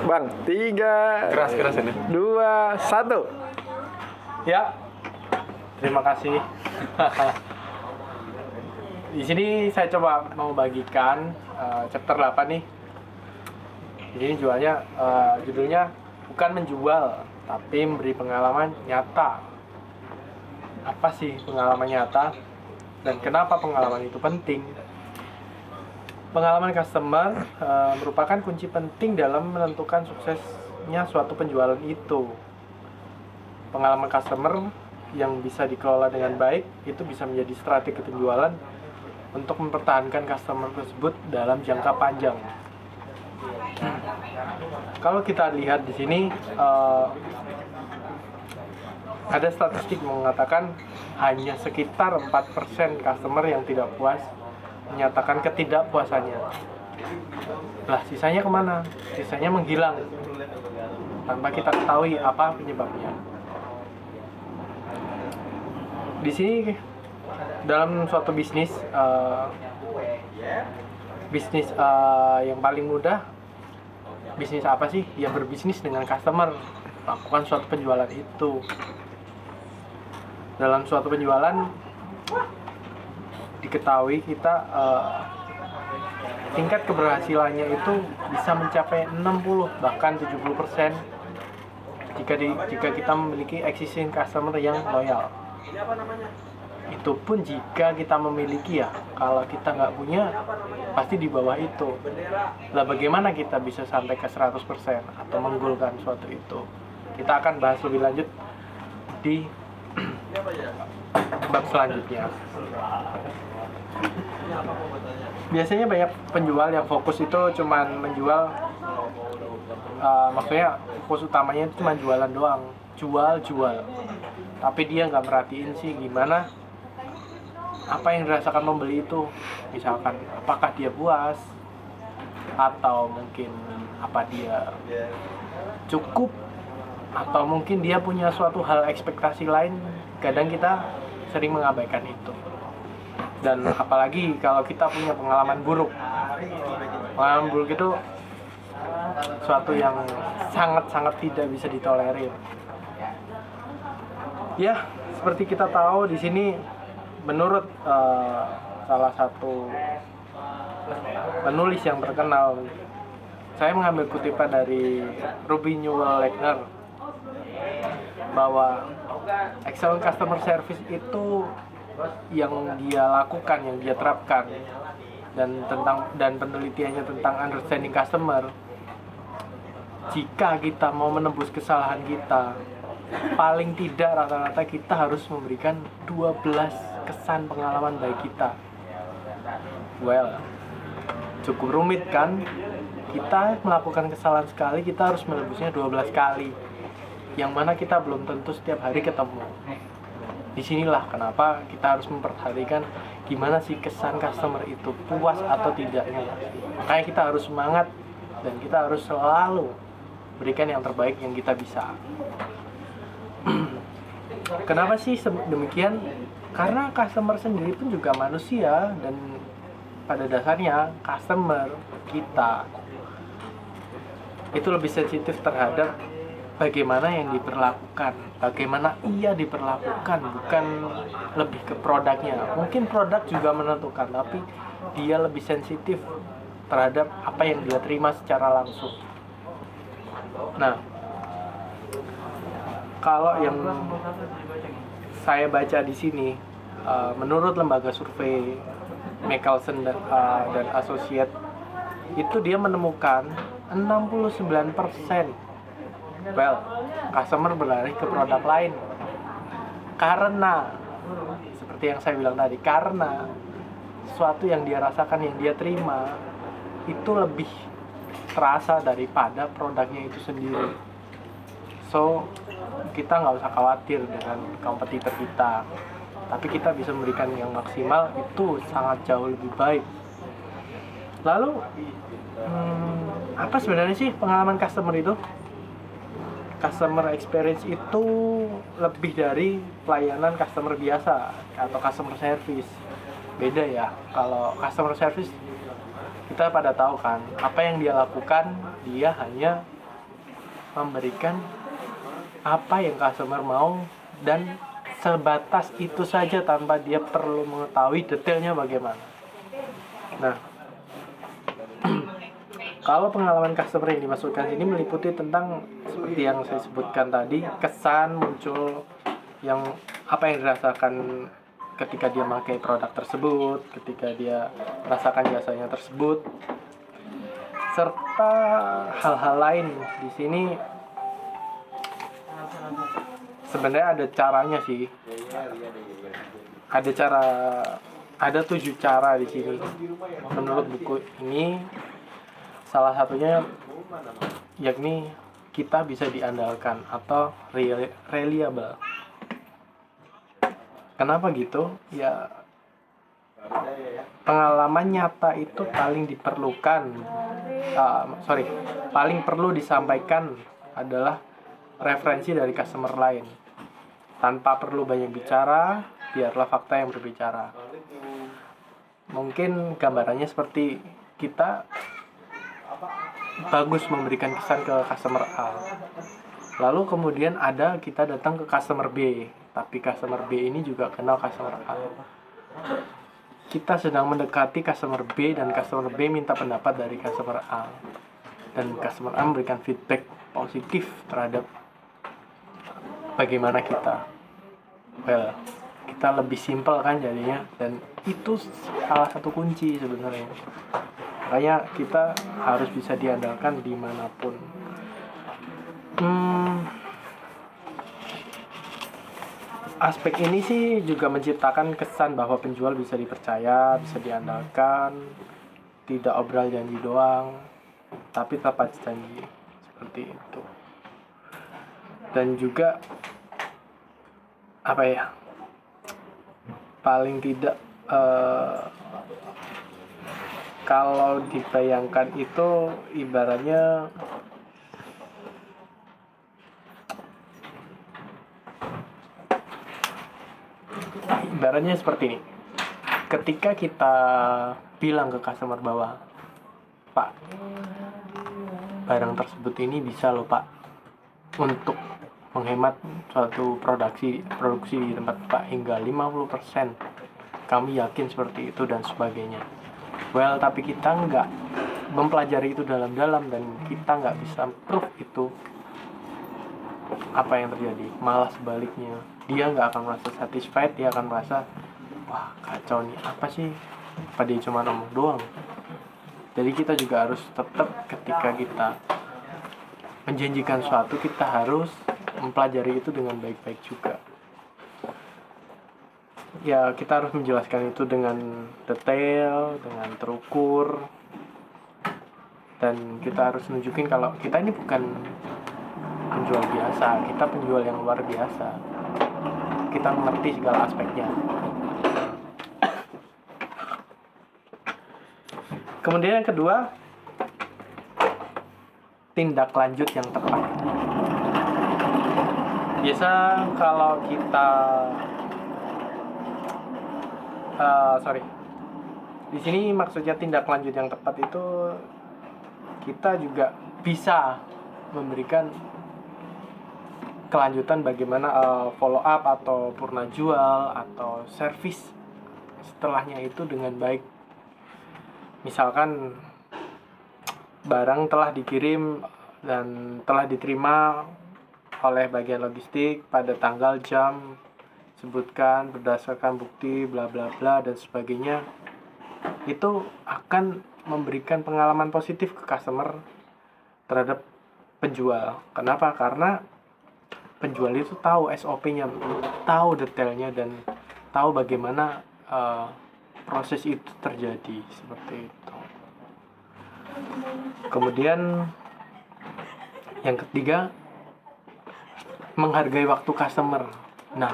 Bang, 3, Keras ini. 2, 1. Ya, terima kasih. Di sini saya coba mau bagikan chapter 8 nih. Di sini judulnya bukan menjual, tapi memberi pengalaman nyata. Apa sih pengalaman nyata? Dan kenapa pengalaman itu penting? Pengalaman customer merupakan kunci penting dalam menentukan suksesnya suatu penjualan itu. Pengalaman customer yang bisa dikelola dengan baik itu bisa menjadi strategi penjualan untuk mempertahankan customer tersebut dalam jangka panjang. Kalau kita lihat di sini ada statistik mengatakan hanya sekitar 4% customer yang tidak puas menyatakan ketidakpuasannya. Lah, sisanya kemana? Sisanya menghilang tanpa kita ketahui apa penyebabnya. Di sini dalam suatu bisnis yang paling mudah, bisnis apa sih? Ya berbisnis dengan customer, lakukan suatu penjualan itu. Dalam suatu penjualan diketahui kita tingkat keberhasilannya itu bisa mencapai 60 bahkan 70% jika kita memiliki existing customer yang loyal. Itu pun jika kita memiliki ya, kalau kita nggak punya pasti di bawah itu. Lah bagaimana kita bisa sampai ke 100% atau menggolkan suatu itu? Kita akan bahas lebih lanjut di bab selanjutnya. Biasanya banyak penjual yang fokus itu cuman menjual, maksudnya fokus utamanya itu cuma jualan doang, jual, tapi dia nggak merhatiin sih gimana apa yang dirasakan pembeli itu. Misalkan apakah dia puas, atau mungkin apa dia cukup, atau mungkin dia punya suatu hal ekspektasi lain. Kadang kita sering mengabaikan itu. Dan apalagi kalau kita punya pengalaman buruk itu suatu yang sangat-sangat tidak bisa ditolerir. Ya, seperti kita tahu di sini, menurut salah satu penulis yang terkenal, saya mengambil kutipan dari Ruby Newell Lechner, bahwa excellent customer service itu yang dia lakukan, yang dia terapkan, dan penelitiannya tentang understanding customer. Jika kita mau menembus kesalahan kita, paling tidak rata-rata kita harus memberikan 12 kesan pengalaman baik kita. Well, cukup rumit kan? Kita melakukan kesalahan sekali, kita harus menembusnya 12 kali, yang mana kita belum tentu setiap hari ketemu. Disinilah kenapa kita harus memperhatikan gimana sih kesan customer itu, puas atau tidaknya. Makanya kita harus semangat dan kita harus selalu berikan yang terbaik yang kita bisa. Kenapa sih demikian? Karena customer sendiri pun juga manusia, dan pada dasarnya customer kita itu lebih sensitif terhadap bagaimana yang diperlakukan, bagaimana ia diperlakukan, bukan lebih ke produknya. Mungkin produk juga menentukan, tapi dia lebih sensitif terhadap apa yang dia terima secara langsung. Nah, kalau yang saya baca di sini, menurut lembaga survei Michelson dan Associate, itu dia menemukan 69% customer berlari ke produk lain karena, seperti yang saya bilang tadi, karena sesuatu yang dia rasakan, yang dia terima itu lebih terasa daripada produknya itu sendiri. So, kita nggak usah khawatir dengan kompetitor kita, tapi kita bisa memberikan yang maksimal, itu sangat jauh lebih baik. Lalu, apa sebenarnya sih pengalaman customer itu? Customer experience itu lebih dari pelayanan customer biasa atau customer service. Beda ya. Kalau customer service kita pada tahu kan, apa yang dia lakukan, dia hanya memberikan apa yang customer mau dan sebatas itu saja tanpa dia perlu mengetahui detailnya bagaimana. Nah, kalau pengalaman customer yang dimasukkan ini meliputi tentang seperti yang saya sebutkan tadi, kesan muncul yang apa yang dirasakan ketika dia memakai produk tersebut, ketika dia merasakan jasanya tersebut, serta hal-hal lain. Di sini sebenarnya ada caranya sih. Ada 7 cara di sini. Menurut buku ini, salah satunya yakni kita bisa diandalkan atau reliable. Kenapa gitu? Ya, pengalaman nyata itu paling paling perlu disampaikan adalah referensi dari customer lain. Tanpa perlu banyak bicara, biarlah fakta yang berbicara. Mungkin gambarannya seperti kita bagus memberikan kesan ke customer A. Lalu kemudian kita datang ke customer B, tapi customer B ini juga kenal customer A. Kita sedang mendekati customer B dan customer B minta pendapat dari customer A. Dan customer A memberikan feedback positif terhadap bagaimana kita. Well, kita lebih simpel kan jadinya, dan itu salah satu kunci sebenarnya. Makanya kita harus bisa diandalkan dimanapun. Aspek ini sih juga menciptakan kesan bahwa penjual bisa dipercaya, bisa diandalkan, tidak obral janji doang, tapi tepat janji, seperti itu. Dan juga paling tidak kalau dibayangkan itu ibaratnya seperti ini. Ketika kita bilang ke customer bahwa, Pak, barang tersebut ini bisa loh Pak untuk menghemat suatu produksi di tempat Pak hingga 50%. Kami yakin seperti itu dan sebagainya. Well, tapi kita nggak mempelajari itu dalam-dalam dan kita nggak bisa proof itu apa yang terjadi. Malah sebaliknya, dia nggak akan merasa satisfied, dia akan merasa, wah kacau nih, apa sih, apa dia cuma ngomong doang. Jadi kita juga harus tetap, ketika kita menjanjikan suatu, kita harus mempelajari itu dengan baik-baik juga. Ya, kita harus menjelaskan itu dengan detail, dengan terukur, dan kita harus nunjukin kalau kita ini bukan penjual biasa, kita penjual yang luar biasa. Kita mengerti segala aspeknya. Kemudian yang kedua, tindak lanjut yang tepat. Biasa kalau kita di sini maksudnya tindak lanjut yang tepat itu kita juga bisa memberikan kelanjutan bagaimana follow up atau purna jual atau service setelahnya itu dengan baik. Misalkan barang telah dikirim dan telah diterima oleh bagian logistik pada tanggal, jam, sebutkan berdasarkan bukti bla bla bla dan sebagainya. Itu akan memberikan pengalaman positif ke customer terhadap penjual. Kenapa? Karena penjual itu tahu SOP-nya, tahu detailnya, dan tahu bagaimana proses itu terjadi, seperti itu. Kemudian yang ketiga, menghargai waktu customer. Nah,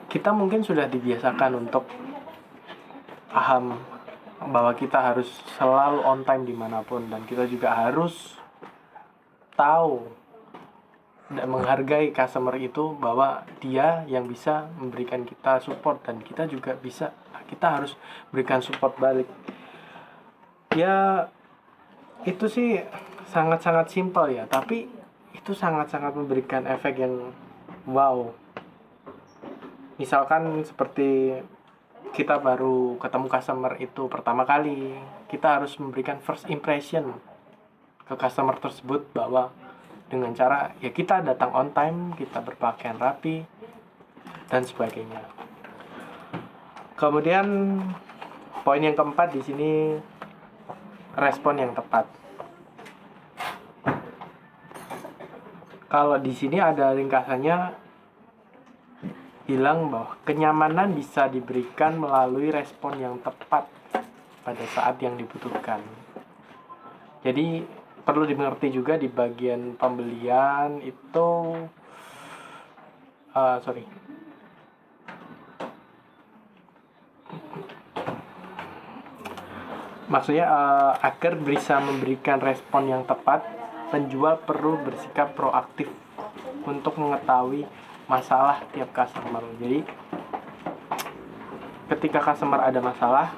kita mungkin sudah dibiasakan untuk paham bahwa kita harus selalu on time dimanapun, dan kita juga harus tahu dan menghargai customer itu bahwa dia yang bisa memberikan kita support, dan kita harus berikan support balik. Ya, Itu sih sangat-sangat simpel ya, tapi itu sangat-sangat memberikan efek yang wow. Misalkan seperti kita baru ketemu customer itu pertama kali, kita harus memberikan first impression ke customer tersebut bahwa dengan cara ya kita datang on time, kita berpakaian rapi dan sebagainya. Kemudian poin yang keempat di sini, respon yang tepat. Kalau di sini ada ringkasannya bilang bahwa kenyamanan bisa diberikan melalui respon yang tepat pada saat yang dibutuhkan. Jadi perlu dimengerti juga di bagian pembelian itu maksudnya agar bisa memberikan respon yang tepat, penjual perlu bersikap proaktif untuk mengetahui masalah tiap customer. Jadi ketika customer ada masalah,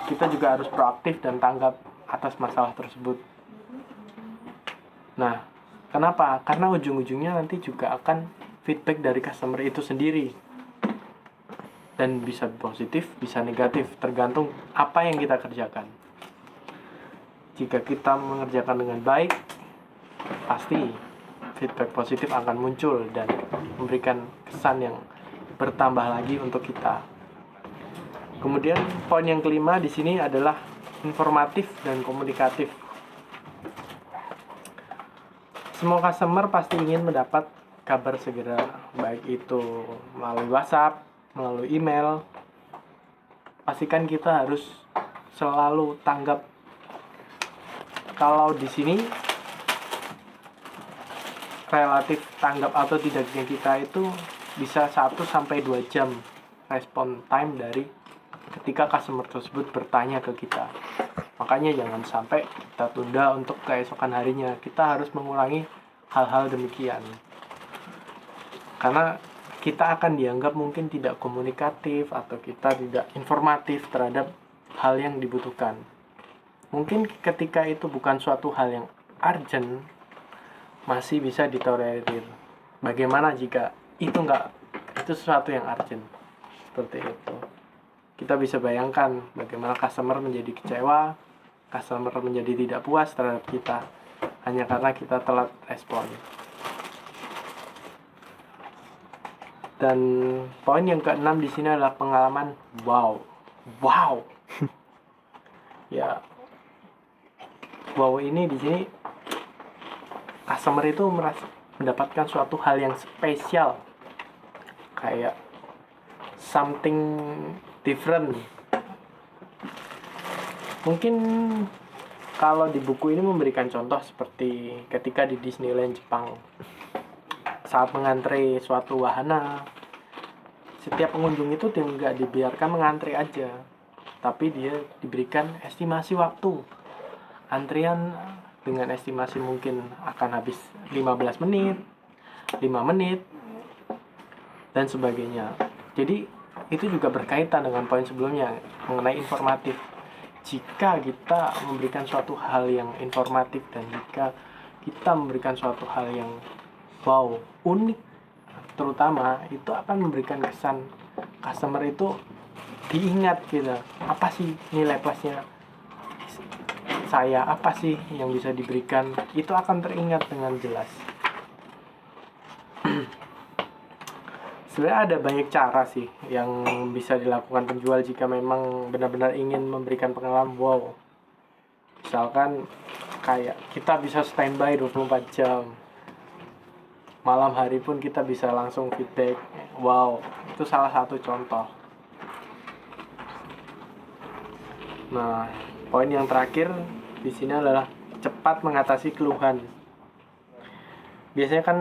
kita juga harus proaktif dan tanggap atas masalah tersebut. Nah, kenapa? Karena ujung-ujungnya nanti juga akan feedback dari customer itu sendiri. Dan bisa positif, bisa negatif, tergantung apa yang kita kerjakan. Jika kita mengerjakan dengan baik, pasti feedback positif akan muncul dan memberikan kesan yang bertambah lagi untuk kita. Kemudian poin yang kelima di sini adalah informatif dan komunikatif. Semua customer pasti ingin mendapat kabar segera, baik itu melalui WhatsApp, melalui email. Pastikan kita harus selalu tanggap. Kalau di sini relatif tanggap atau tidaknya kita itu bisa 1-2 jam respon time dari ketika customer tersebut bertanya ke kita. Makanya jangan sampai kita tunda untuk keesokan harinya. Kita harus mengulangi hal-hal demikian. Karena kita akan dianggap mungkin tidak komunikatif atau kita tidak informatif terhadap hal yang dibutuhkan. Mungkin ketika itu bukan suatu hal yang urgent, masih bisa ditolerir. Bagaimana jika itu sesuatu yang urgent? Seperti itu. Kita bisa bayangkan bagaimana customer menjadi kecewa, customer menjadi tidak puas terhadap kita hanya karena kita telat respon. Dan poin yang keenam di sini adalah pengalaman wow. Ya, wow ini di sini customer itu mendapatkan suatu hal yang spesial, kayak something different. Mungkin kalau di buku ini memberikan contoh seperti ketika di Disneyland Jepang, saat mengantre suatu wahana, setiap pengunjung itu tidak dibiarkan mengantre aja, tapi dia diberikan estimasi waktu. Antrian dengan estimasi mungkin akan habis 15 menit, 5 menit, dan sebagainya. Jadi itu juga berkaitan dengan poin sebelumnya mengenai informatif. Jika kita memberikan suatu hal yang informatif dan jika kita memberikan suatu hal yang wow, unik, terutama itu akan memberikan kesan customer itu diingat gitu. Apa sih nilai plusnya saya, apa sih yang bisa diberikan, itu akan teringat dengan jelas. Sebenarnya ada banyak cara sih yang bisa dilakukan penjual jika memang benar-benar ingin memberikan pengalaman wow. Misalkan kayak kita bisa standby 24 jam, malam hari pun kita bisa langsung feedback wow. Itu salah satu contoh. Nah, poin yang terakhir di sini adalah cepat mengatasi keluhan. Biasanya kan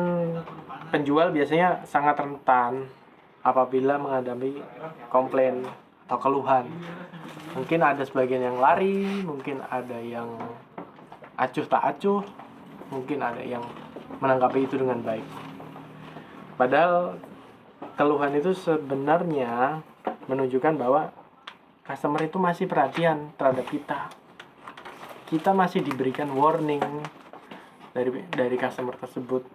penjual biasanya sangat rentan apabila menghadapi komplain atau keluhan. Mungkin ada sebagian yang lari, mungkin ada yang acuh tak acuh, mungkin ada yang menanggapi itu dengan baik. Padahal keluhan itu sebenarnya menunjukkan bahwa customer itu masih perhatian terhadap kita. kita masih diberikan warning dari customer tersebut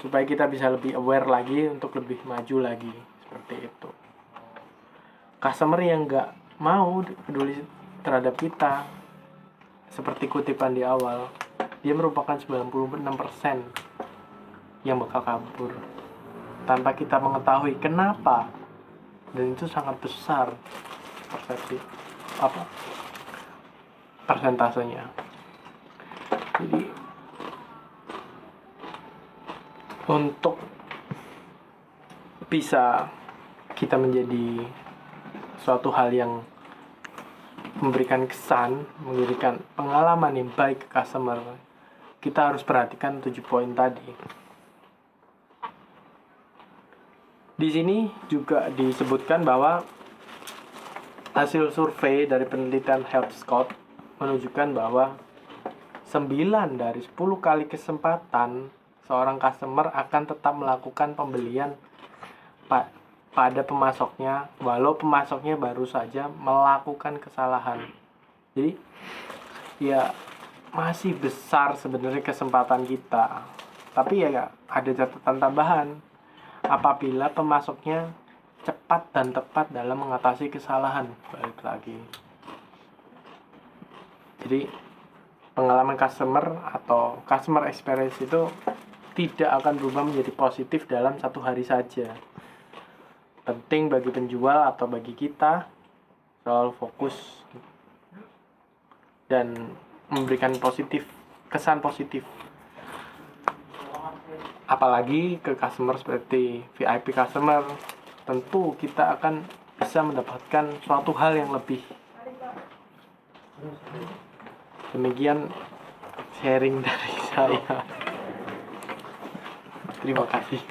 supaya kita bisa lebih aware lagi untuk lebih maju lagi, seperti itu. Customer yang nggak mau peduli terhadap kita, seperti kutipan di awal, dia merupakan 96% yang bakal kabur tanpa kita mengetahui kenapa, dan itu sangat besar persentasenya. Jadi untuk bisa kita menjadi suatu hal yang memberikan kesan, memberikan pengalaman yang baik ke customer, kita harus perhatikan 7 poin tadi. Di sini juga disebutkan bahwa hasil survei dari penelitian HealthScout menunjukkan bahwa 9 dari 10 kali kesempatan seorang customer akan tetap melakukan pembelian pada pemasoknya, walau pemasoknya baru saja melakukan kesalahan. Jadi ya masih besar sebenarnya kesempatan kita, tapi ya ada catatan tambahan apabila pemasoknya cepat dan tepat dalam mengatasi kesalahan. Balik lagi, jadi pengalaman customer atau customer experience itu tidak akan berubah menjadi positif dalam satu hari saja. Penting bagi penjual atau bagi kita selalu fokus dan memberikan kesan positif. Apalagi ke customer seperti VIP customer, tentu kita akan bisa mendapatkan suatu hal yang lebih. Demikian sharing dari saya. Terima kasih.